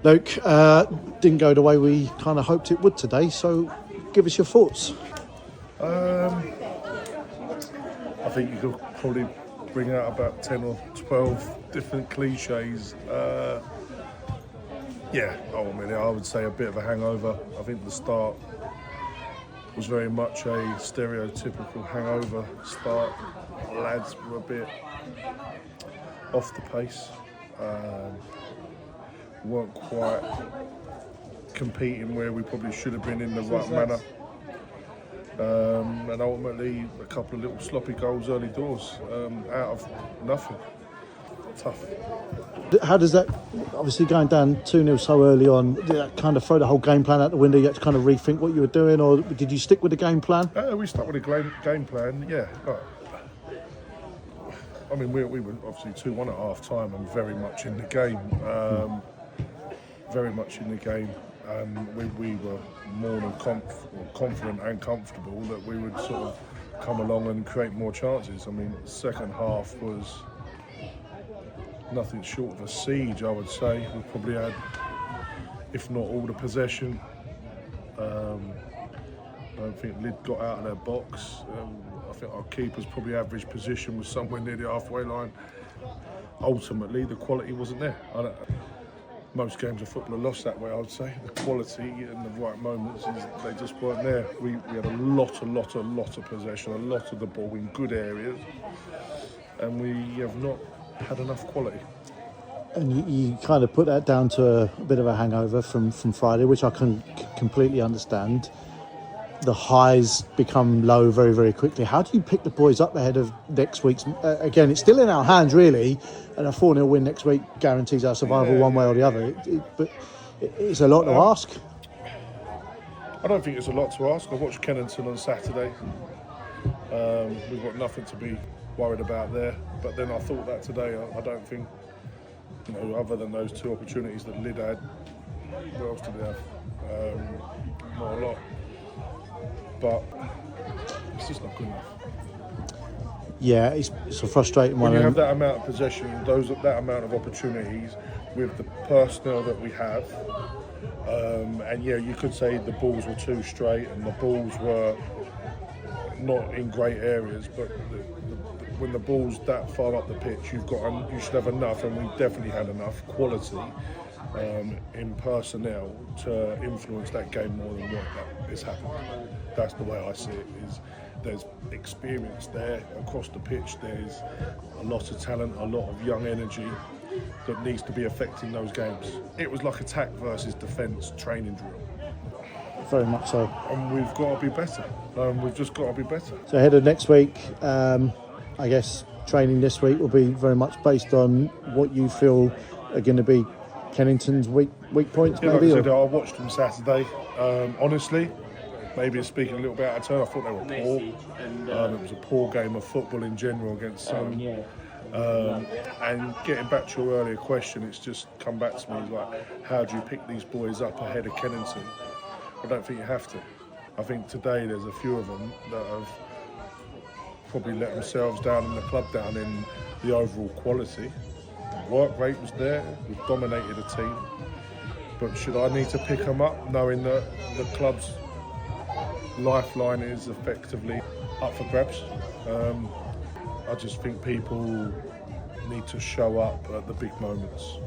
Luke, didn't go the way we kind of hoped it would today, so give us your thoughts. I think you could probably bring out about 10 or 12 different cliches. I would say a bit of a hangover. I think the start was very much a stereotypical hangover start. Lads were a bit off the pace. Weren't quite competing where we probably should have been in the right manner. And ultimately a couple of little sloppy goals early doors out of nothing. Tough. How does that, obviously going down 2-0 so early on, did that kind of throw the whole game plan out the window? You had to kind of rethink what you were doing, or did you stick with the game plan? We stuck with the game plan, yeah. I mean, we were obviously 2-1 at half time and very much in the game. Very much in the game. We were more than confident and comfortable that we would sort of come along and create more chances. I mean, the second half was nothing short of a siege, I would say. We probably had, if not all the possession. I don't think Lydd got out of their box. I think our keeper's probably average position was somewhere near the halfway line. Ultimately, the quality wasn't there. Most games of football are lost that way, I would say. The quality and the right moments, they just weren't there. We had a lot of possession, a lot of the ball in good areas, and we have not had enough quality. And you kind of put that down to a bit of a hangover from Friday, which I can completely understand. The highs become low very, very quickly. How do you pick the boys up ahead of next week's... again, it's still in our hands, really, and a 4-0 win next week guarantees our survival one way or the other. But it's a lot to ask. I don't think it's a lot to ask. I watched Kennington on Saturday. We've got nothing to be worried about there. But then I thought that today, I don't think, other than those two opportunities that Lydd had, what else did they have? Not a lot. But it's just not good enough. Yeah, it's a frustrating one. When you have that amount of possession, that amount of opportunities with the personnel that we have, and you could say the balls were too straight and the balls were not in great areas, but when the ball's that far up the pitch, you should have enough, and we definitely had enough quality in personnel to influence that game more than what is happening. That's the way I see it. There's experience there across the pitch. There's a lot of talent, a lot of young energy that needs to be affecting those games. It was like attack versus defence training drill. Very much so. And we've got to be better. We've just got to be better. So ahead of next week, I guess training this week will be very much based on what you feel are going to be Kennington's weak points, maybe? Like I said, I watched them Saturday. Honestly, maybe speaking a little bit out of turn, I thought they were poor. It was a poor game of football in general against some. And getting back to your earlier question, it's just come back to me like, how do you pick these boys up ahead of Kennington? I don't think you have to. I think today there's a few of them that have probably let themselves down and the club down in the overall quality. The work rate was there, we've dominated a team. But should I need to pick them up knowing that the club's lifeline is effectively up for grabs? I just think people need to show up at the big moments.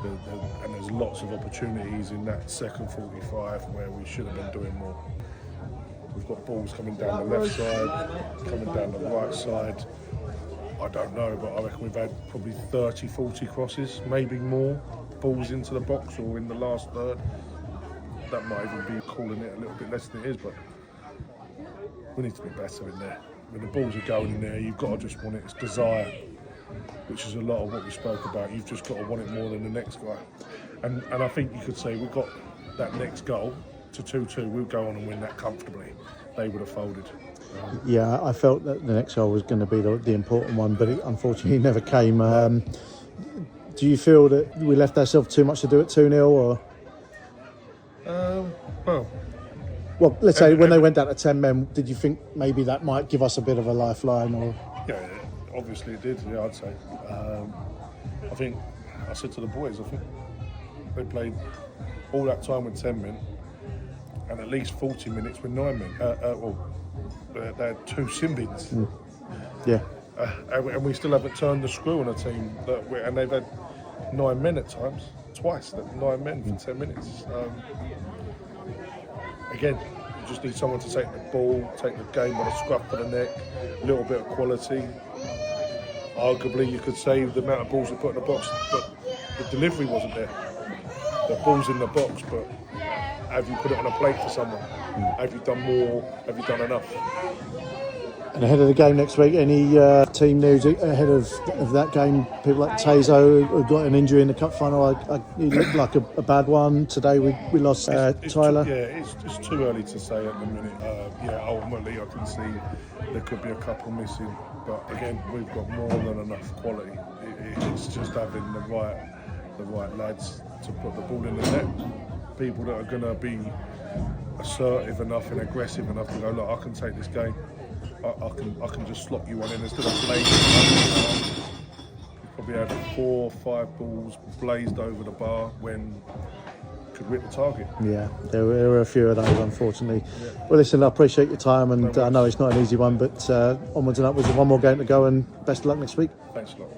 And there's lots of opportunities in that second 45 where we should have been doing more. We've got balls coming down the left side, coming down the right side. I don't know, but I reckon we've had probably 30, 40 crosses, maybe more, balls into the box or in the last third. That might even be calling it a little bit less than it is, but we need to be better in there. When the balls are going in there, you've got to just want it. It's desire, which is a lot of what we spoke about. You've just got to want it more than the next guy. And I think you could say we got that next goal to 2-2. We'll go on and win that comfortably. They would have folded. Yeah, I felt that the next goal was going to be the important one, but it unfortunately never came. Do you feel that we left ourselves too much to do at 2-0 or? Well, let's say when they went down to 10 men, did you think maybe that might give us a bit of a lifeline? Or? Yeah, obviously it did, I'd say. I think, I said to the boys, I think They played all that time with 10 men and at least 40 minutes with 9 men. They had 2 sin bins. Yeah. And we still haven't turned the screw on a team and they've had 9 men at times, twice, 9 men for 10 minutes. Again, you just need someone to take the ball, take the game by the scruff of the neck, a little bit of quality. Arguably, you could say the amount of balls they put in the box, but the delivery wasn't there. The ball's in the box, but have you put it on a plate for someone? Have you done more? Have you done enough? And ahead of the game next week, any team news ahead of that game? People like Tazo who got an injury in the cup final. He looked like a bad one. Today we lost Tyler. It's too early to say at the minute. Ultimately I can see there could be a couple missing. But again, we've got more than enough quality. It's just having the right lads to put the ball in the net. People that are going to be assertive enough and aggressive enough to go, look, I can take this game. I can just slot you one in instead of playing. We probably had 4 or 5 balls blazed over the bar when could hit the target. Yeah, there were a few of those, unfortunately. Yeah. Well, listen, I appreciate your time, and I know it's not an easy one, but onwards and upwards. One more game to go, and best of luck next week. Thanks a lot.